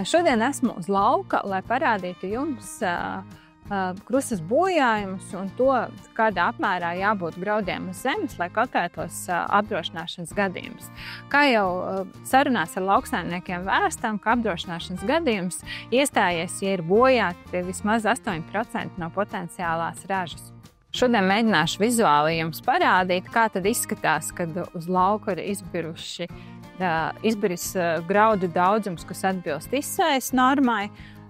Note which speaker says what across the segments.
Speaker 1: Šodien esmu uz lauka, lai parādītu jums krustas bojājumus un to, kādā apmērā jābūt graudiem uz zemes, lai kotētos apdrošināšanas gadījums. Kā jau sarunās ar lauksaimniekiem vēstām, ka apdrošināšanas gadījums iestājies, ja ir bojāti vismaz 8% no potenciālās ražas. Šodien mēģināšu vizuāli jums parādīt, kā tad izskatās, kad uz lauku ir izbiris graudu daudzums, kas atbilst izsējas normai.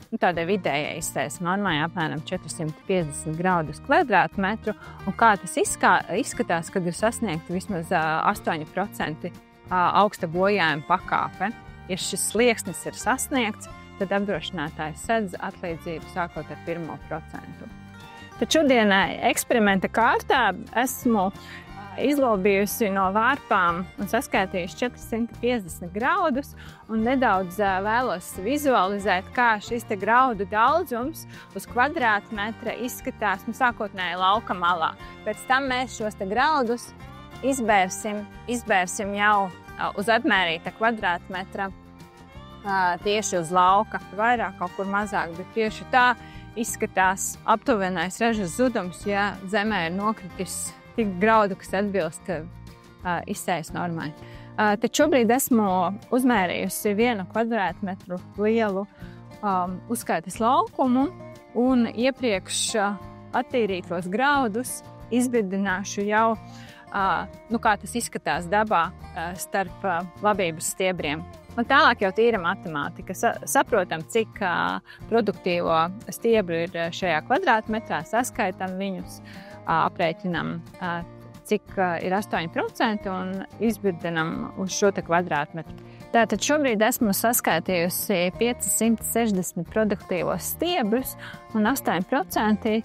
Speaker 1: Tādai vidējai izsējas normai apmēram 450 graudus kvadrātmetru. Un kā tas izskatās, kad ir sasniegta vismaz 8% augsta bojājuma pakāpe. Ja šis slieksnis ir sasniegts, tad apdrošinātājs sedz atlīdzību sākot ar 1%. Tad šodienai eksperimenta kārtā esmu izlobījusi no vārpām un saskaitījusi 450 graudus un nedaudz vēlos vizualizēt, kā šis te graudu daudzums uz kvadrātmetra izskatās sākotnēji lauka malā. Pēc tam mēs šos te graudus izbērsim jau uz atmērīta kvadrātmetra tieši uz lauka. Vairāk kaut kur mazāk, bet tieši tā izskatās aptuvenais ražas zudums, ja zemē ir nokritis tik graudu, kas atbilst izsējas normai. Tad šobrīd esmu uzmērījusi 1 kvadrātmetru lielu uzskaites laukumu un iepriekš attīrītos graudus izbirdināšu jau, kā tas izskatās dabā starp labības stiebriem. Un tālāk jau tīra matemātika. Saprotam, cik produktīvo stiebru ir šajā kvadrātmetrā, saskaitam viņus, aprēķinam, cik ir 8% un izbirdinam uz šo te kvadrātmetru. Tātad šobrīd esmu saskaitījusi 560 produktīvos stiebrus un 8%,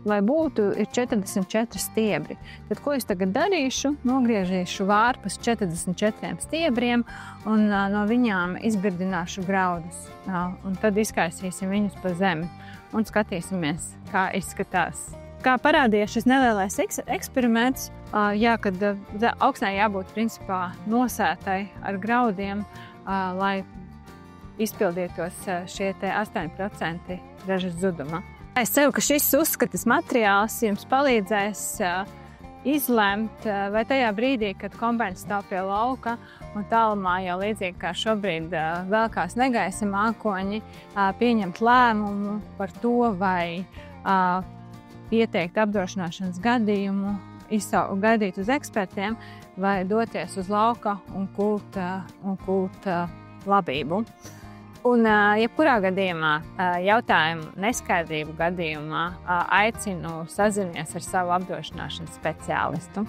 Speaker 1: lai būtu, ir 44 stiebri. Tad, ko es tagad darīšu? Nogriežīšu vārpus 44 stiebriem un no viņām izbirdināšu graudus. Un tad izkaisīsim viņus pa zemi un skatīsimies, kā izskatās. Kā parādījies šis nelielais eksperiments, kad augsnē jābūt principā nosētai ar graudiem, lai izpildītos šie te 8% ražas zuduma. Es ceru, ka šis uzskates materiāls jums palīdzēs izlemt, vai tajā brīdī, kad kombains stāv pie lauka un tālumā jau līdzīgi kā šobrīd velkās negaisa mākoņi, pieņemt lēmumu par to, vai pieteikt apdrošināšanas gadījumu, gaidīt uz ekspertiem, vai doties uz lauka un kult labību. Un jebkurā gadījumā, jautājumu neskaidrību gadījumā, aicinu sazināties ar savu apdrošināšanas speciālistu.